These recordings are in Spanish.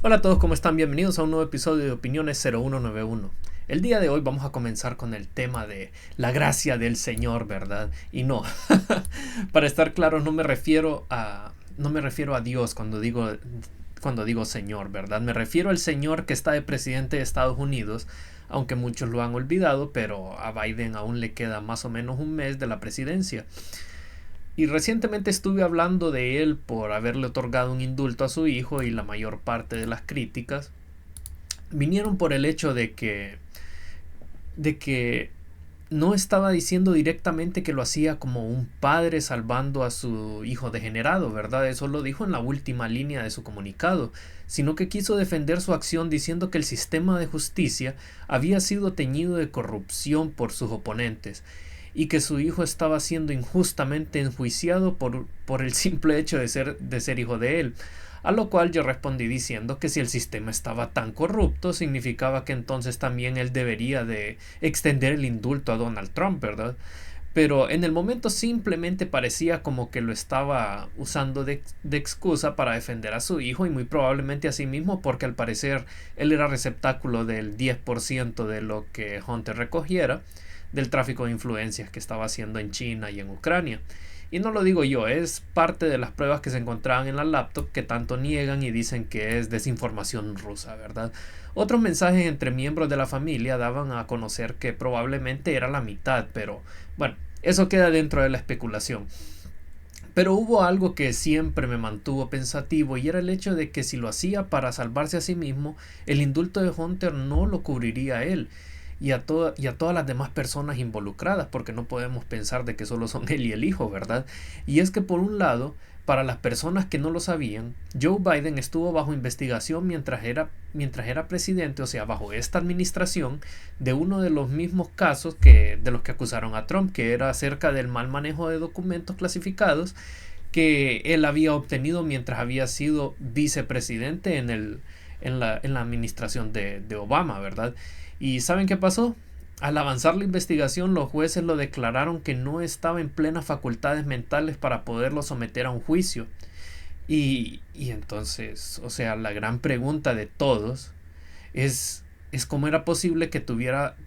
Hola a todos, ¿cómo están? Bienvenidos a un nuevo episodio de Opiniones 0191. El día de hoy vamos a comenzar con el tema de la gracia del Señor, ¿verdad? Y no, para estar claros, no me refiero a Dios cuando digo Señor, ¿verdad? Me refiero al Señor que está de presidente de Estados Unidos, aunque muchos lo han olvidado, pero a Biden aún le queda más o menos un mes de la presidencia. Y recientemente estuve hablando de él por haberle otorgado un indulto a su hijo, y la mayor parte de las críticas vinieron por el hecho de que no estaba diciendo directamente que lo hacía como un padre salvando a su hijo degenerado, ¿verdad? Eso lo dijo en la última línea de su comunicado, sino que quiso defender su acción diciendo que el sistema de justicia había sido teñido de corrupción por sus oponentes y que su hijo estaba siendo injustamente enjuiciado por el simple hecho de ser hijo de él. A lo cual yo respondí diciendo que si el sistema estaba tan corrupto, significaba que entonces también él debería de extender el indulto a Donald Trump, ¿verdad? Pero en el momento simplemente parecía como que lo estaba usando de excusa para defender a su hijo y muy probablemente a sí mismo, porque al parecer él era receptáculo del 10% de lo que Hunter recogiera del tráfico de influencias que estaba haciendo en China y en Ucrania. Y no lo digo yo, es parte de las pruebas que se encontraban en la laptop que tanto niegan y dicen que es desinformación rusa, ¿verdad? Otros mensajes entre miembros de la familia daban a conocer que probablemente era la mitad, pero bueno, eso queda dentro de la especulación. Pero hubo algo que siempre me mantuvo pensativo, y era el hecho de que si lo hacía para salvarse a sí mismo, el indulto de Hunter no lo cubriría a él y a todas las demás personas involucradas, porque no podemos pensar de que solo son él y el hijo, ¿verdad? Y es que por un lado, para las personas que no lo sabían, Joe Biden estuvo bajo investigación mientras era presidente, o sea, bajo esta administración, de uno de los mismos casos de los que acusaron a Trump, que era acerca del mal manejo de documentos clasificados que él había obtenido mientras había sido vicepresidente en la administración de Obama, ¿verdad? ¿Y saben qué pasó? Al avanzar la investigación, los jueces lo declararon que no estaba en plenas facultades mentales para poderlo someter a un juicio. Y entonces, o sea, la gran pregunta de todos es cómo era posible que tuviera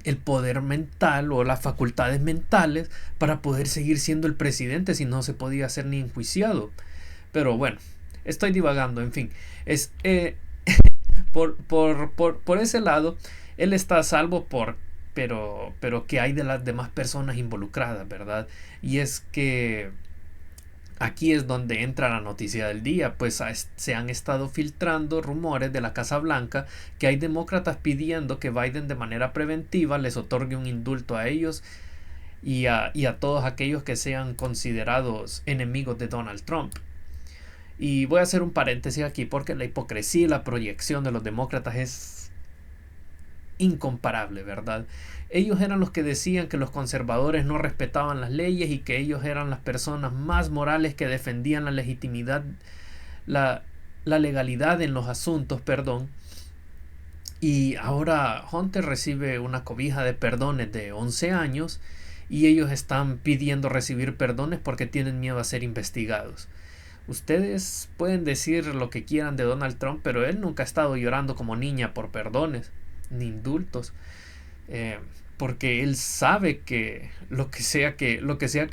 el poder mental o las facultades mentales para poder seguir siendo el presidente si no se podía ser ni enjuiciado. Pero bueno, estoy divagando, en fin. Es, por ese lado, él está a salvo pero que hay de las demás personas involucradas, ¿verdad? Y es que aquí es donde entra la noticia del día, pues se han estado filtrando rumores de la Casa Blanca que hay demócratas pidiendo que Biden de manera preventiva les otorgue un indulto a ellos y a todos aquellos que sean considerados enemigos de Donald Trump. Y voy a hacer un paréntesis aquí porque la hipocresía y la proyección de los demócratas es incomparable, ¿verdad? Ellos eran los que decían que los conservadores no respetaban las leyes y que ellos eran las personas más morales que defendían la legitimidad, la, la legalidad en los asuntos, perdón. Y ahora Hunter recibe una cobija de perdones de 11 años y ellos están pidiendo recibir perdones porque tienen miedo a ser investigados. Ustedes pueden decir lo que quieran de Donald Trump, pero él nunca ha estado llorando como niña por perdones ni indultos, eh, porque él sabe que lo que sea que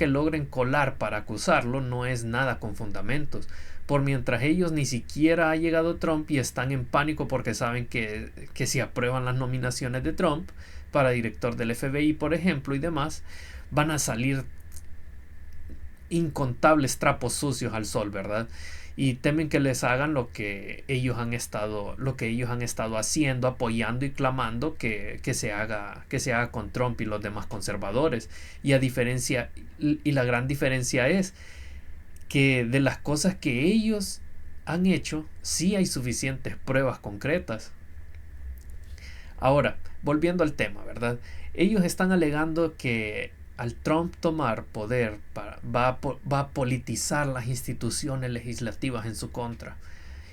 logren colar para acusarlo no es nada con fundamentos. Por mientras ellos ni siquiera ha llegado Trump y están en pánico porque saben que si aprueban las nominaciones de Trump para director del FBI, por ejemplo, y demás, van a salir incontables trapos sucios al sol, ¿verdad? Y temen que les hagan lo que ellos han estado haciendo, apoyando y clamando que se haga con Trump y los demás conservadores. Y la gran diferencia es que de las cosas que ellos han hecho, sí hay suficientes pruebas concretas. Ahora, volviendo al tema, ¿verdad? Ellos están alegando que al Trump tomar poder va a politizar las instituciones legislativas en su contra,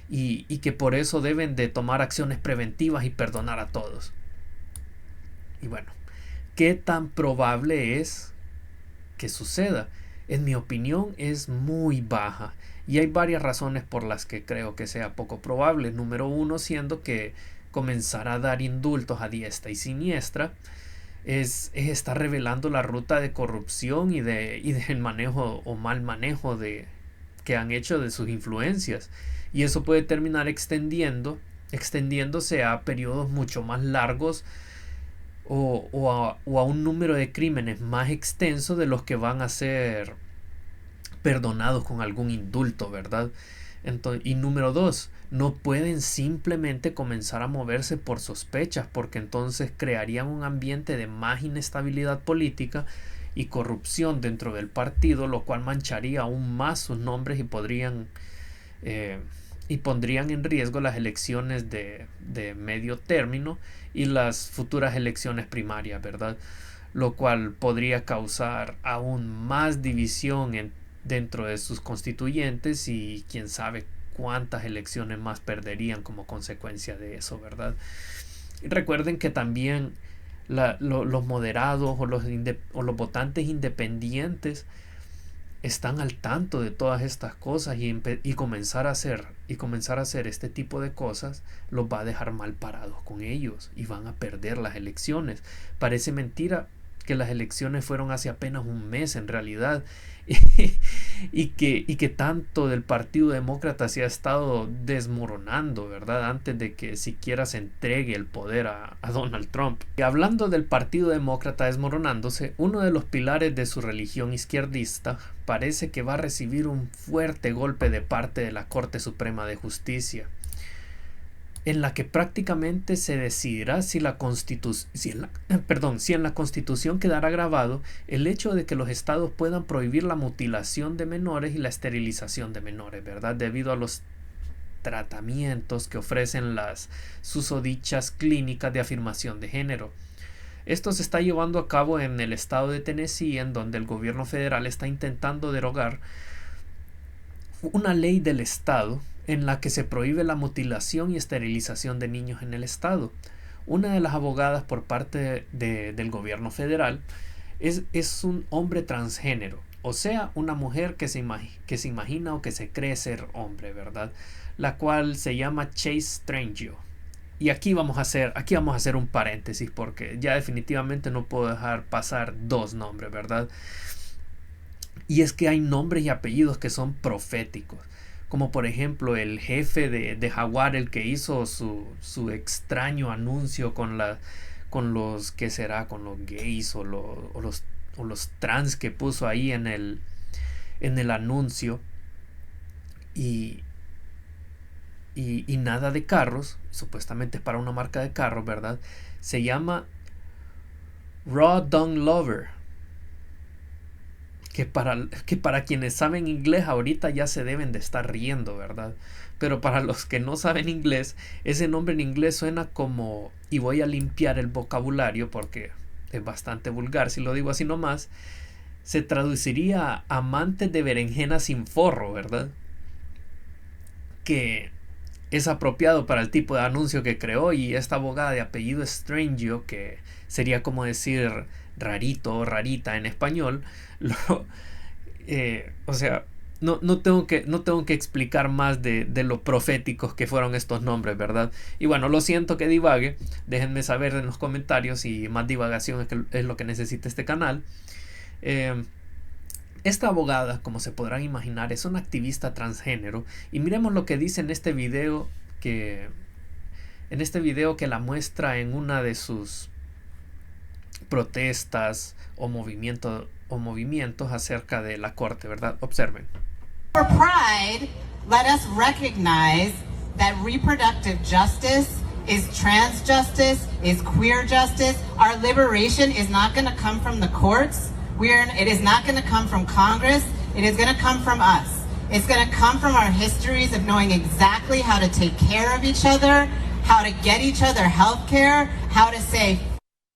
y que por eso deben de tomar acciones preventivas y perdonar a todos. Y bueno, ¿qué tan probable es que suceda? En mi opinión es muy baja, Y hay varias razones por las que creo que sea poco probable. Número uno, siendo que comenzar a dar indultos a diestra y siniestra es estar revelando la ruta de corrupción y del manejo o mal manejo que han hecho de sus influencias. Y eso puede terminar extendiéndose a periodos mucho más largos o a un número de crímenes más extenso de los que van a ser perdonados con algún indulto, ¿verdad? Y número dos, no pueden simplemente comenzar a moverse por sospechas, porque entonces crearían un ambiente de más inestabilidad política y corrupción dentro del partido, lo cual mancharía aún más sus nombres y pondrían en riesgo las elecciones de medio término y las futuras elecciones primarias, ¿verdad? Lo cual podría causar aún más división dentro de sus constituyentes y quién sabe cuántas elecciones más perderían como consecuencia de eso, ¿verdad? Y recuerden que también los moderados o los votantes independientes están al tanto de todas estas cosas y comenzar a hacer este tipo de cosas los va a dejar mal parados con ellos y van a perder las elecciones. Parece mentira que las elecciones fueron hace apenas un mes en realidad y que tanto del Partido Demócrata se ha estado desmoronando, ¿verdad? Antes de que siquiera se entregue el poder a Donald Trump. Y hablando del Partido Demócrata desmoronándose, uno de los pilares de su religión izquierdista parece que va a recibir un fuerte golpe de parte de la Corte Suprema de Justicia, en la que prácticamente se decidirá si en la Constitución quedará grabado el hecho de que los estados puedan prohibir la mutilación de menores y la esterilización de menores, ¿verdad? Debido a los tratamientos que ofrecen las susodichas clínicas de afirmación de género. Esto se está llevando a cabo en el estado de Tennessee, en donde el gobierno federal está intentando derogar una ley del estado en la que se prohíbe la mutilación y esterilización de niños en el estado. Una de las abogadas por parte del gobierno federal es un hombre transgénero, o sea, una mujer que se imagina o que se cree ser hombre, ¿verdad? La cual se llama Chase Strangio. Y aquí vamos a hacer un paréntesis, porque ya definitivamente no puedo dejar pasar dos nombres, ¿verdad? Y es que hay nombres y apellidos que son proféticos, como por ejemplo el jefe de Jaguar, el que hizo su extraño anuncio con los que será, con los gays o los trans que puso ahí en el anuncio, y nada de carros, supuestamente es para una marca de carros, ¿verdad? Se llama Raw Dung Lover, que para quienes saben inglés ahorita ya se deben de estar riendo, ¿verdad? Pero para los que no saben inglés, ese nombre en inglés suena como, y voy a limpiar el vocabulario porque es bastante vulgar si lo digo así nomás, se traduciría a amantes de berenjena sin forro, ¿verdad? Que es apropiado para el tipo de anuncio que creó, y esta abogada de apellido Strangio, que sería como decir rarito o rarita en español, o sea, no tengo que explicar más de lo proféticos que fueron estos nombres, ¿verdad? Y bueno, lo siento que divague, déjenme saber en los comentarios si más divagación es lo que necesita este canal. Esta abogada, como se podrán imaginar, es una activista transgénero, y miremos lo que dice en este video que la muestra en una de sus protestas o movimientos acerca de la corte, ¿verdad? Observen. For pride, let us recognize that reproductive justice is trans justice, is queer justice. Our liberation is not going to come from the courts. It is not going to come from Congress. It is going to come from us. It's going to come from our histories of knowing exactly how to take care of each other, how to get each other health care, how to say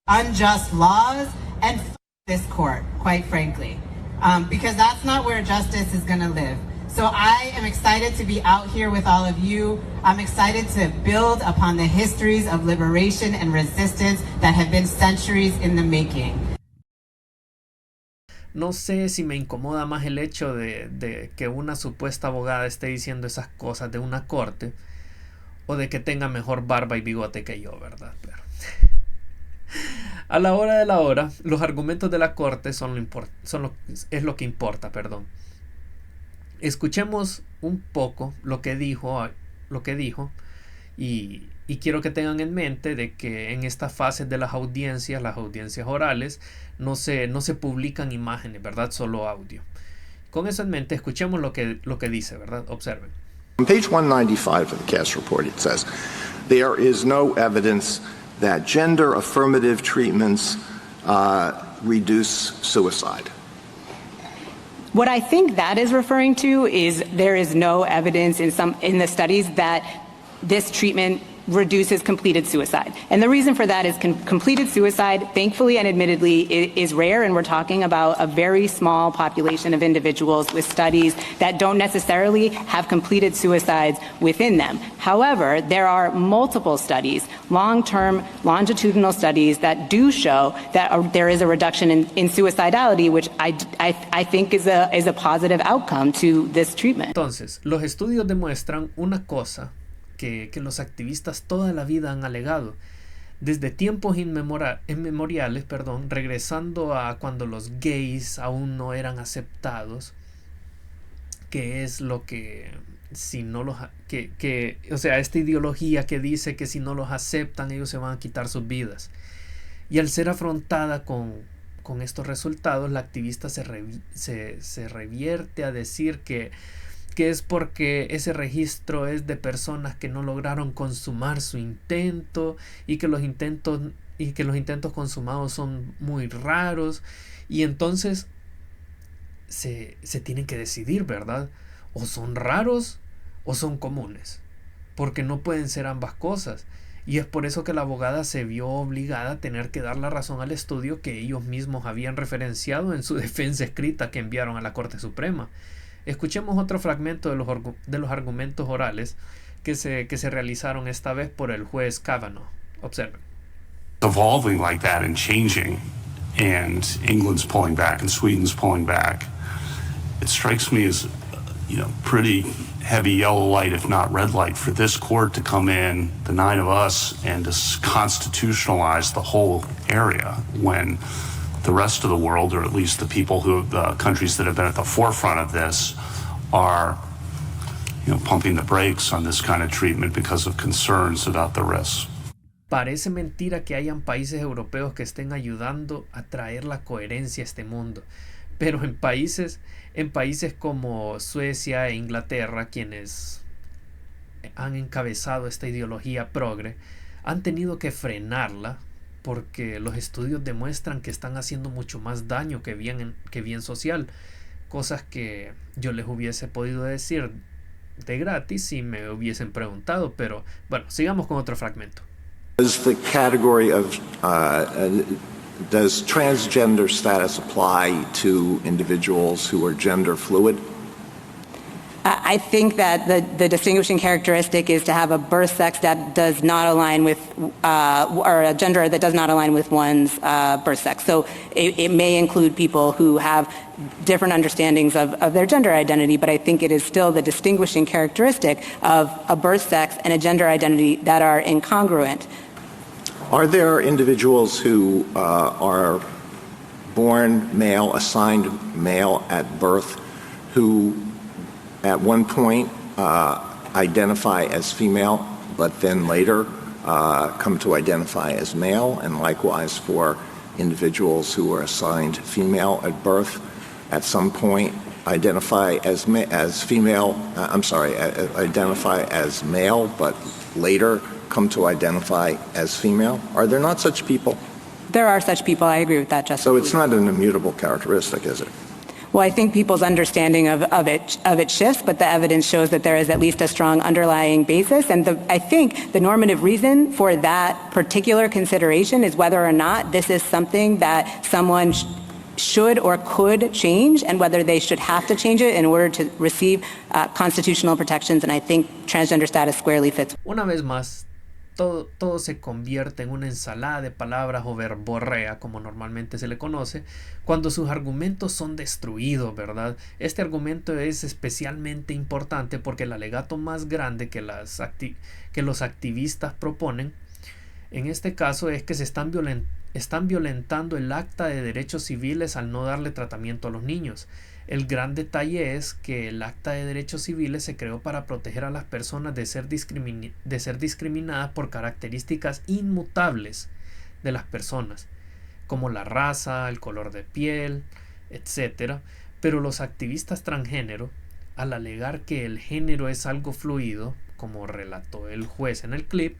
unjust laws, and this court, quite frankly. Because that's not where justice is going to live. So I am excited to be out here with all of you. I'm excited to build upon the histories of liberation and resistance that have been centuries in the making. No sé si me incomoda más el hecho de que una supuesta abogada esté diciendo esas cosas de una corte, o de que tenga mejor barba y bigote que yo, ¿verdad? Pero a la hora de la hora, los argumentos de la corte es lo que importa, perdón. Escuchemos un poco lo que dijo, y quiero que tengan en mente de que en esta fase de las audiencias orales, no se publican imágenes, ¿verdad? Solo audio. Con eso en mente, escuchemos lo que dice, ¿verdad? Observen. On page 195 of the Cass report, it says, there is no evidence that gender affirmative treatments reduce suicide. What I think that is referring to is there is no evidence in the studies that this treatment reduces completed suicide. And the reason for that is completed suicide, thankfully and admittedly, is rare, and we're talking about a very small population of individuals with studies that don't necessarily have completed suicides within them. However, there are multiple studies, long-term, longitudinal studies that do show that there is a reduction in suicidality, which I think is a positive outcome to this treatment. Entonces, los estudios demuestran una cosa que los activistas toda la vida han alegado, desde tiempos inmemoriales, regresando a cuando los gays aún no eran aceptados, que es lo que si no los o sea, esta ideología que dice que si no los aceptan ellos se van a quitar sus vidas, y al ser afrontada con estos resultados, la activista se revierte a decir que es porque ese registro es de personas que no lograron consumar su intento, y que los intentos consumados son muy raros, y entonces se tienen que decidir, ¿verdad? O son raros o son comunes, porque no pueden ser ambas cosas. Y es por eso que la abogada se vio obligada a tener que dar la razón al estudio que ellos mismos habían referenciado en su defensa escrita que enviaron a la Corte Suprema. Escuchemos otro fragmento de los argumentos orales que se realizaron esta vez por el juez Kavanaugh. Observen. Evolving like that and changing, and England's pulling back and Sweden's pulling back. It strikes me as, pretty heavy yellow light, if not red light, for this court to come in, the 9 of us, and to constitutionalize the whole area when the rest of the world, or at least the countries that have been at the forefront of this, are, pumping the brakes on this kind of treatment because of concerns about the risks. Parece mentira que hayan países europeos que estén ayudando a traer la coherencia a este mundo, pero en países como Suecia e Inglaterra, quienes han encabezado esta ideología progre, han tenido que frenarla, porque los estudios demuestran que están haciendo mucho más daño que bien social, cosas que yo les hubiese podido decir de gratis si me hubiesen preguntado. Pero bueno, sigamos con otro fragmento. Does transgender status apply to individuals who are gender fluid? I think that the distinguishing characteristic is to have a birth sex that does not align with, or a gender that does not align with one's birth sex. So it may include people who have different understandings of their gender identity, but I think it is still the distinguishing characteristic of a birth sex and a gender identity that are incongruent. Are there individuals who are born male, assigned male at birth, who at one point identify as female, but then later come to identify as male, and likewise for individuals who are assigned female at birth, at some point identify as female, identify as male, but later come to identify as female? Are there not such people? There are such people. I agree with that, Justice. So it's not an immutable characteristic, is it? Well, I think people's understanding of it shifts, but the evidence shows that there is at least a strong underlying basis. And I think the normative reason for that particular consideration is whether or not this is something that someone should or could change, and whether they should have to change it in order to receive constitutional protections. And I think transgender status squarely fits. Una vez más, todo se convierte en una ensalada de palabras o verborrea, como normalmente se le conoce, cuando sus argumentos son destruidos, ¿verdad? Este argumento es especialmente importante porque el alegato más grande que los activistas proponen, en este caso, es que se están violentando el Acta de Derechos Civiles al no darle tratamiento a los niños. El gran detalle es que el Acta de Derechos Civiles se creó para proteger a las personas de ser discriminadas por características inmutables de las personas, como la raza, el color de piel, etc. Pero los activistas transgénero, al alegar que el género es algo fluido, como relató el juez en el clip,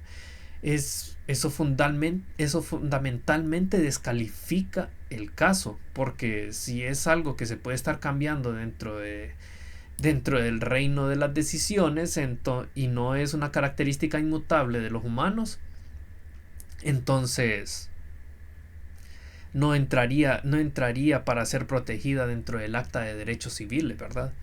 eso fundamentalmente descalifica el caso, porque si es algo que se puede estar cambiando dentro del reino de las decisiones y no es una característica inmutable de los humanos, entonces no entraría para ser protegida dentro del Acta de Derechos Civiles, ¿verdad?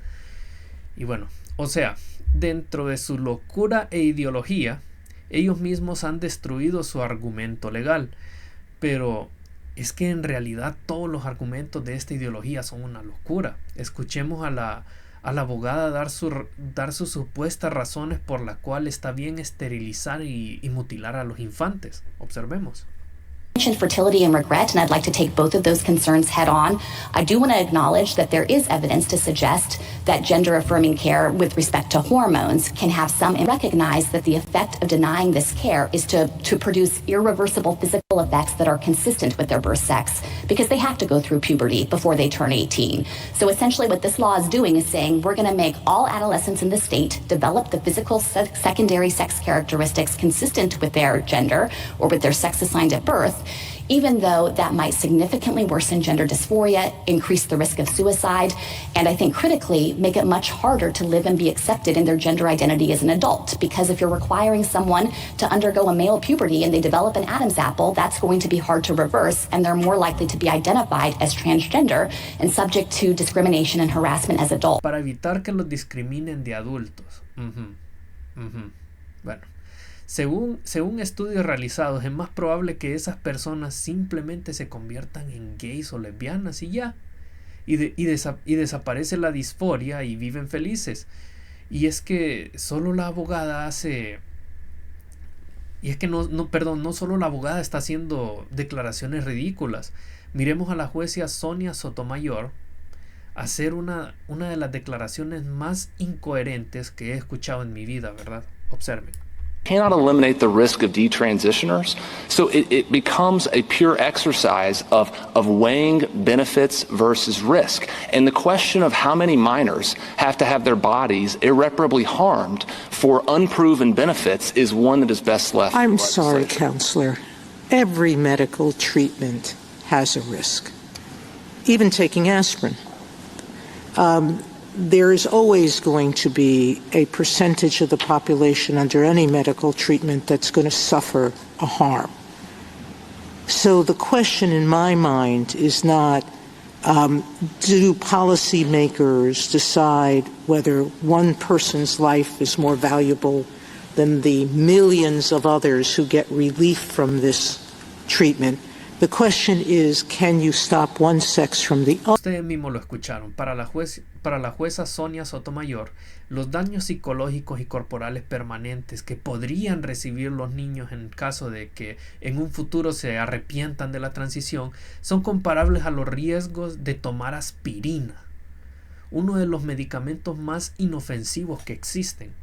Y bueno, o sea, dentro de su locura e ideología, ellos mismos han destruido su argumento legal, pero es que en realidad todos los argumentos de esta ideología son una locura. Escuchemos a la abogada dar sus supuestas razones por la cual está bien esterilizar y mutilar a los infantes. Observemos. Fertility and regret, and I'd like to take both of those concerns head on. I do want to acknowledge that there is evidence to suggest that gender-affirming care with respect to hormones can have some, and recognize that the effect of denying this care is to produce irreversible physical effects that are consistent with their birth sex, because they have to go through puberty before they turn 18. So essentially what this law is doing is saying we're going to make all adolescents in the state develop the physical secondary sex characteristics consistent with their gender or with their sex assigned at birth, even though that might significantly worsen gender dysphoria, increase the risk of suicide, and I think critically make it much harder to live and be accepted in their gender identity as an adult. Because if you're requiring someone to undergo a male puberty and they develop an Adam's apple, that's going to be hard to reverse, and they're more likely to be identified as transgender and subject to discrimination and harassment as adults. Para evitar que los discriminen de adultos. Bueno. Según estudios realizados, es más probable que esas personas simplemente se conviertan en gays o lesbianas y ya. Y desaparece la disforia y viven felices. Y es que solo la abogada hace... Y es que no solo la abogada está haciendo declaraciones ridículas. Miremos a la jueza Sonia Sotomayor hacer una de las declaraciones más incoherentes que he escuchado en mi vida, ¿verdad? Observen. Cannot eliminate the risk of detransitioners. So it becomes a pure exercise of weighing benefits versus risk. And the question of how many minors have to have their bodies irreparably harmed for unproven benefits is one that is best left. I'm sorry, Counselor. Every medical treatment has a risk. Even taking aspirin. There is always going to be a percentage of the population under any medical treatment that's going to suffer a harm. So the question in my mind is not, do policymakers decide whether one person's life is more valuable than the millions of others who get relief from this treatment? The question is, can you stop one sex from the other? Ustedes mismos lo escucharon. Para la jueza Sonia Sotomayor, los daños psicológicos y corporales permanentes que podrían recibir los niños en caso de que en un futuro se arrepientan de la transición son comparables a los riesgos de tomar aspirina, uno de los medicamentos más inofensivos que existen.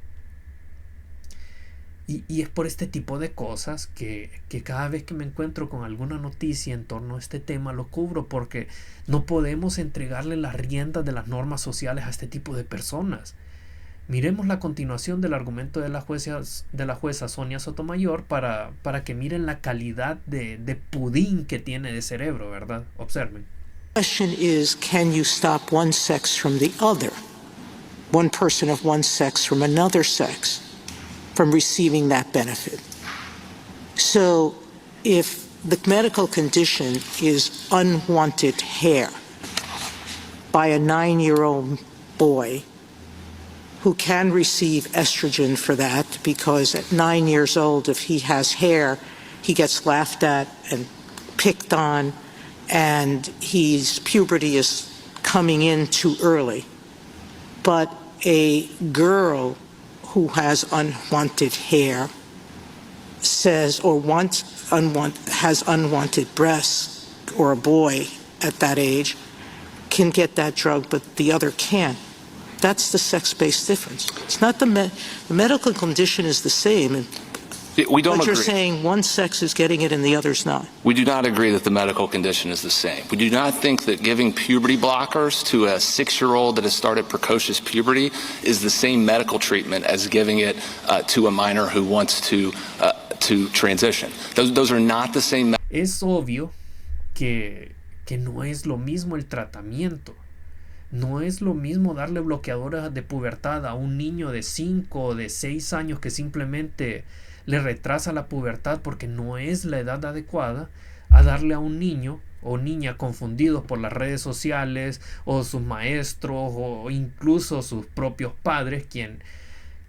Y es por este tipo de cosas que cada vez que me encuentro con alguna noticia en torno a este tema lo cubro, porque no podemos entregarle las riendas de las normas sociales a este tipo de personas. Miremos la continuación del argumento de la jueza Sonia Sotomayor para que miren la calidad de pudín que tiene de cerebro, ¿verdad? Observen. The question is, can you stop one sex from the other? One person of one sex from another sex from receiving that benefit. So if the medical condition is unwanted hair by a 9-year-old boy who can receive estrogen for that, because at 9 years old, if he has hair, he gets laughed at and picked on, and his puberty is coming in too early. But a girl who has unwanted hair says, or has unwanted breasts, or a boy at that age can get that drug, but the other can't. That's the sex-based difference. It's not the medical condition is the same. And we don't but agree. You're saying one sex is getting it and the other's not. We do not agree that the medical condition is the same. We do not think that giving puberty blockers to a 6-year-old that has started precocious puberty is the same medical treatment as giving it to a minor who wants to transition. Those are not the same. Es obvio que no es lo mismo el tratamiento. No es lo mismo darle bloqueadores de pubertad a un niño de 5 o de 6 años que simplemente le retrasa la pubertad porque no es la edad adecuada, a darle a un niño o niña confundidos por las redes sociales o sus maestros o incluso sus propios padres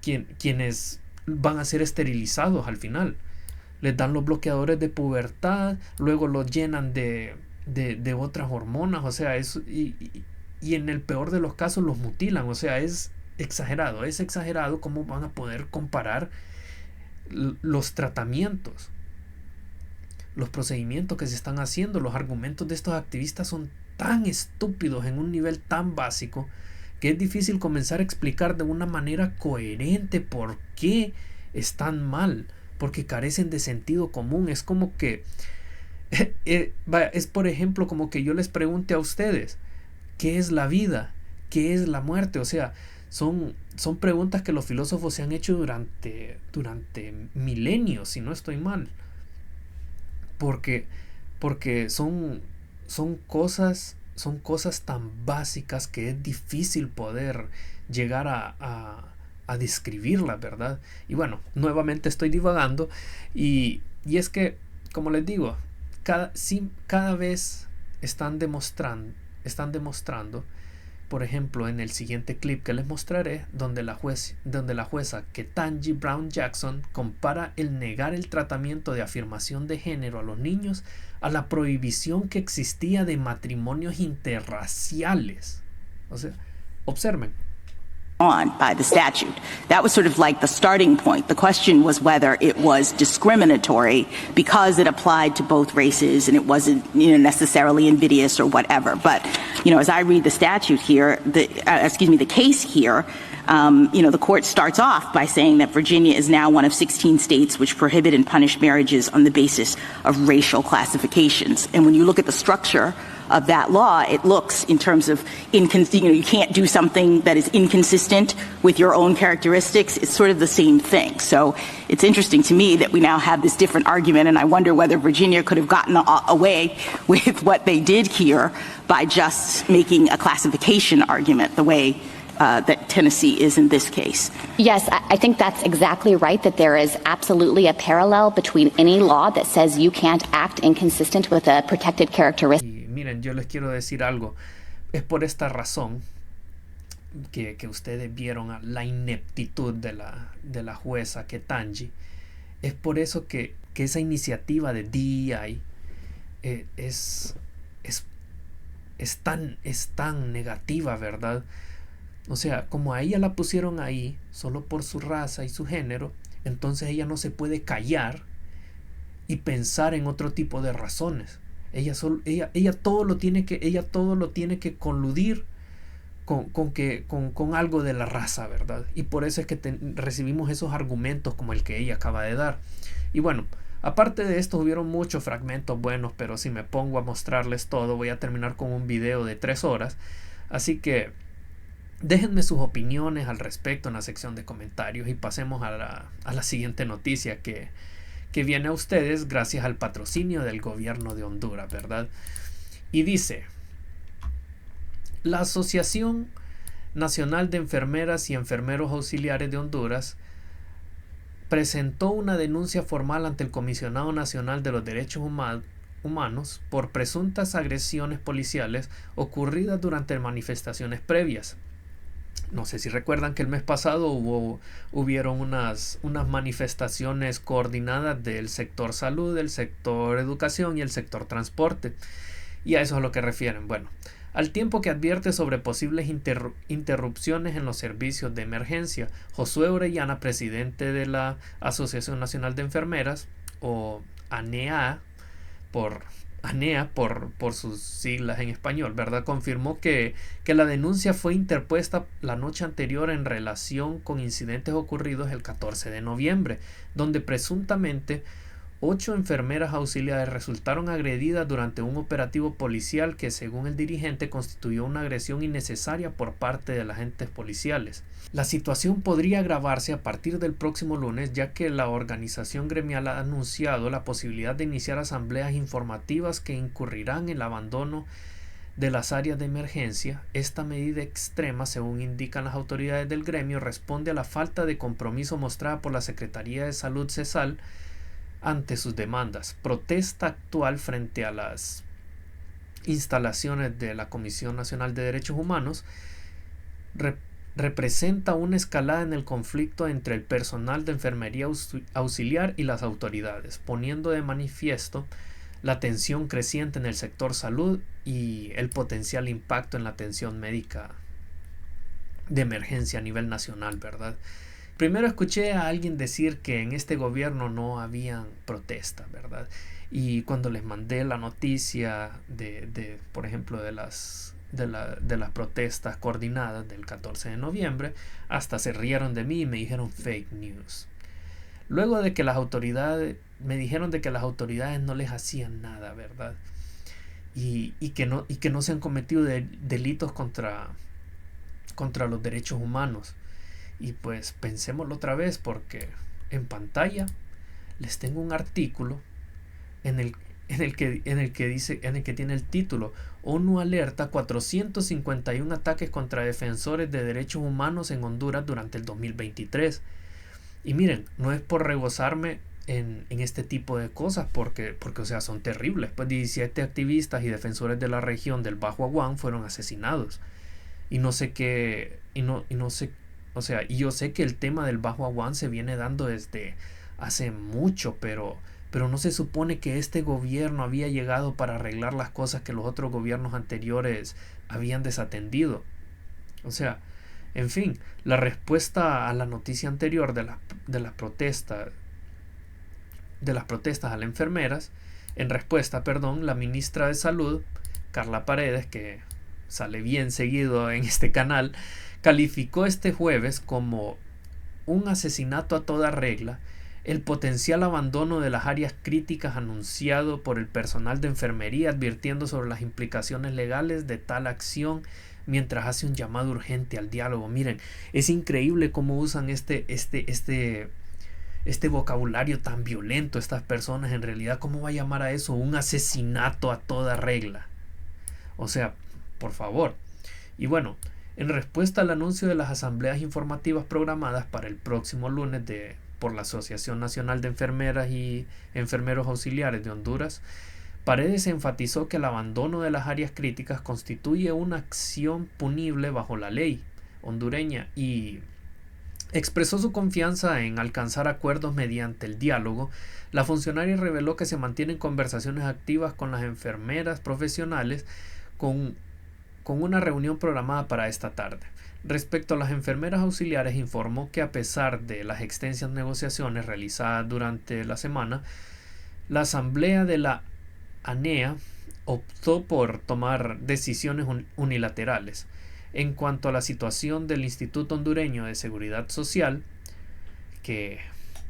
quienes van a ser esterilizados al final. Les dan los bloqueadores de pubertad, luego los llenan de otras hormonas, o sea, y en el peor de los casos los mutilan, o sea, es exagerado cómo van a poder comparar los tratamientos, los procedimientos que se están haciendo. Los argumentos de estos activistas son tan estúpidos en un nivel tan básico que es difícil comenzar a explicar de una manera coherente por qué están mal, porque carecen de sentido común. Es como que es por ejemplo como que yo les pregunte a ustedes ¿qué es la vida? ¿Qué es la muerte? O sea, son preguntas que los filósofos se han hecho durante milenios, si no estoy mal. Porque son cosas tan básicas que es difícil poder llegar a describirlas, ¿verdad? Y bueno, nuevamente estoy divagando y es que, como les digo, cada vez están demostrando, por ejemplo, en el siguiente clip que les mostraré, donde la jueza Ketanji Brown Jackson compara el negar el tratamiento de afirmación de género a los niños a la prohibición que existía de matrimonios interraciales. O sea, observen. On by the statute. That was sort of like the starting point. The question was whether it was discriminatory because it applied to both races and it wasn't, necessarily invidious or whatever. But, as I read the statute here, the case here, the court starts off by saying that Virginia is now one of 16 states which prohibit and punish marriages on the basis of racial classifications. And when you look at the structure of that law, it looks in terms of, you can't do something that is inconsistent with your own characteristics. It's sort of the same thing. So it's interesting to me that we now have this different argument, and I wonder whether Virginia could have gotten away with what they did here by just making a classification argument the way that Tennessee is in this case. Yes, I think that's exactly right, that there is absolutely a parallel between any law that says you can't act inconsistent with a protected characteristic. Miren, yo les quiero decir algo. Es por esta razón que ustedes vieron la ineptitud de la jueza Ketanji. Es por eso que esa iniciativa de DEI es tan negativa, ¿verdad? O sea, como a ella la pusieron ahí solo por su raza y su género, entonces ella no se puede callar y pensar en otro tipo de razones. Ella todo lo tiene que coludir con algo de la raza, ¿verdad? Y por eso es que recibimos esos argumentos como el que ella acaba de dar. Y bueno, aparte de esto hubieron muchos fragmentos buenos, pero si me pongo a mostrarles todo voy a terminar con un video de 3 horas. Así que déjenme sus opiniones al respecto en la sección de comentarios y pasemos a la siguiente noticia que viene a ustedes gracias al patrocinio del gobierno de Honduras, ¿verdad? Y dice: la Asociación Nacional de Enfermeras y Enfermeros Auxiliares de Honduras presentó una denuncia formal ante el Comisionado Nacional de los Derechos Humanos por presuntas agresiones policiales ocurridas durante manifestaciones previas. No sé si recuerdan que el mes pasado hubieron unas manifestaciones coordinadas del sector salud, del sector educación y el sector transporte. Y a eso es a lo que refieren. Bueno, al tiempo que advierte sobre posibles interrupciones en los servicios de emergencia, Josué Orellana, presidente de la Asociación Nacional de Enfermeras, o ANEA, por sus siglas en español, ¿verdad? Confirmó que la denuncia fue interpuesta la noche anterior en relación con incidentes ocurridos el 14 de noviembre, donde presuntamente 8 enfermeras auxiliares resultaron agredidas durante un operativo policial que, según el dirigente, constituyó una agresión innecesaria por parte de los agentes policiales. La situación podría agravarse a partir del próximo lunes, ya que la organización gremial ha anunciado la posibilidad de iniciar asambleas informativas que incurrirán en el abandono de las áreas de emergencia. Esta medida extrema, según indican las autoridades del gremio, responde a la falta de compromiso mostrada por la Secretaría de Salud CESAL ante sus demandas. Protesta actual frente a las instalaciones de la Comisión Nacional de Derechos Humanos representa una escalada en el conflicto entre el personal de enfermería auxiliar y las autoridades, poniendo de manifiesto la tensión creciente en el sector salud y el potencial impacto en la atención médica de emergencia a nivel nacional, ¿verdad? Primero escuché a alguien decir que en este gobierno no habían protestas, ¿verdad? Y cuando les mandé la noticia por ejemplo, de las protestas coordinadas del 14 de noviembre, hasta se rieron de mí y me dijeron fake news. Luego de que las autoridades me dijeron de que las autoridades no les hacían nada, ¿verdad? Y que no se han cometido delitos contra los derechos humanos. Y pues pensémoslo otra vez, porque en pantalla les tengo un artículo en el que tiene el título: ONU alerta 451 ataques contra defensores de derechos humanos en Honduras durante el 2023. Y miren, no es por regozarme en este tipo de cosas, porque o sea, son terribles. Pues 17 activistas y defensores de la región del Bajo Aguán fueron asesinados. Y no sé qué, o sea, y yo sé que el tema del Bajo Aguán se viene dando desde hace mucho, pero no se supone que este gobierno había llegado para arreglar las cosas que los otros gobiernos anteriores habían desatendido. O sea, en fin, la respuesta a la noticia anterior de las protestas a las enfermeras, la ministra de Salud, Carla Paredes, que sale bien seguido en este canal, calificó este jueves como un asesinato a toda regla el potencial abandono de las áreas críticas anunciado por el personal de enfermería, advirtiendo sobre las implicaciones legales de tal acción mientras hace un llamado urgente al diálogo. Miren, es increíble cómo usan este vocabulario tan violento estas personas. En realidad, ¿cómo va a llamar a eso un asesinato a toda regla? O sea, por favor. Y bueno, en respuesta al anuncio de las asambleas informativas programadas para el próximo lunes por la Asociación Nacional de Enfermeras y Enfermeros Auxiliares de Honduras, Paredes enfatizó que el abandono de las áreas críticas constituye una acción punible bajo la ley hondureña y expresó su confianza en alcanzar acuerdos mediante el diálogo. La funcionaria reveló que se mantienen conversaciones activas con las enfermeras profesionales con una reunión programada para esta tarde. Respecto a las enfermeras auxiliares, informó que a pesar de las extensas negociaciones realizadas durante la semana, la asamblea de la ANEA optó por tomar decisiones unilaterales. En cuanto a la situación del Instituto Hondureño de Seguridad Social, que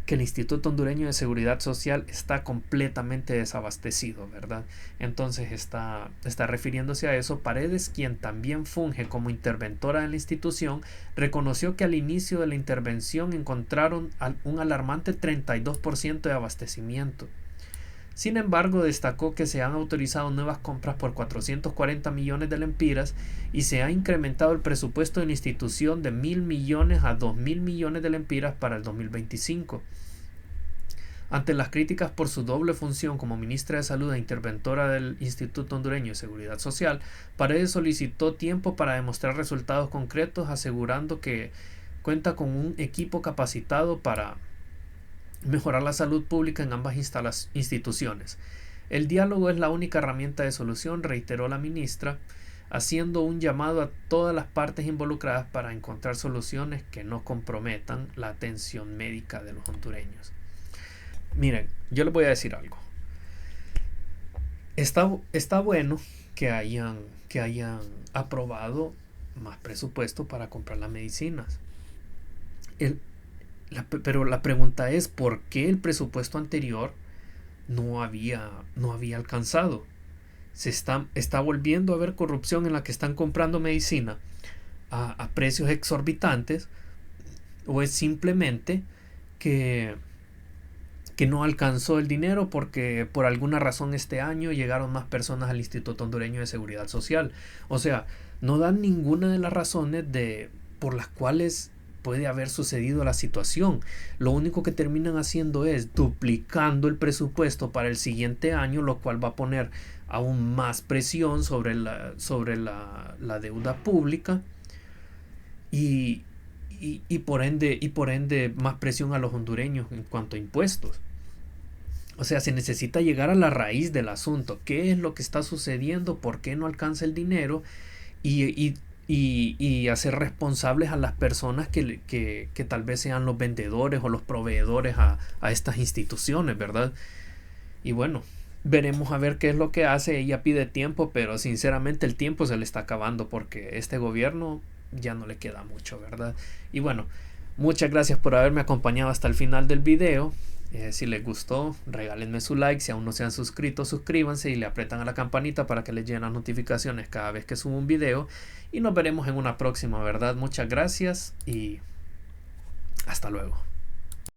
el Instituto Hondureño de Seguridad Social está completamente desabastecido, ¿verdad? Entonces está refiriéndose a eso. Paredes, quien también funge como interventora de la institución, reconoció que al inicio de la intervención encontraron un alarmante 32% de abastecimiento. Sin embargo, destacó que se han autorizado nuevas compras por 440 millones de lempiras y se ha incrementado el presupuesto de la institución de 1.000 millones a 2.000 millones de lempiras para el 2025. Ante las críticas por su doble función como ministra de Salud e interventora del Instituto Hondureño de Seguridad Social, Paredes solicitó tiempo para demostrar resultados concretos, asegurando que cuenta con un equipo capacitado para mejorar la salud pública en ambas instituciones. El diálogo es la única herramienta de solución, reiteró la ministra, haciendo un llamado a todas las partes involucradas para encontrar soluciones que no comprometan la atención médica de los hondureños. Miren, yo les voy a decir algo. Está bueno que hayan aprobado más presupuesto para comprar las medicinas. Pero la pregunta es, ¿por qué el presupuesto anterior no había alcanzado? Se está volviendo a haber corrupción en la que están comprando medicina a precios exorbitantes, o es simplemente que no alcanzó el dinero porque por alguna razón este año llegaron más personas al Instituto Hondureño de Seguridad Social. O sea, no dan ninguna de las razones por las cuales puede haber sucedido la situación. Lo único que terminan haciendo es duplicando el presupuesto para el siguiente año, lo cual va a poner aún más presión sobre la deuda pública y por ende más presión a los hondureños en cuanto a impuestos. O sea, se necesita llegar a la raíz del asunto. ¿Qué es lo que está sucediendo? ¿Por qué no alcanza el dinero? Y hacer responsables a las personas que tal vez sean los vendedores o los proveedores a estas instituciones, ¿verdad? Y bueno, veremos a ver qué es lo que hace. Ella pide tiempo, pero sinceramente el tiempo se le está acabando porque este gobierno ya no le queda mucho, ¿verdad? Y bueno, muchas gracias por haberme acompañado hasta el final del video. Si les gustó, regálenme su like. Si aún no se han suscrito, suscríbanse y le apretan a la campanita para que les lleguen las notificaciones cada vez que subo un video. Y nos veremos en una próxima, ¿verdad? Muchas gracias y hasta luego.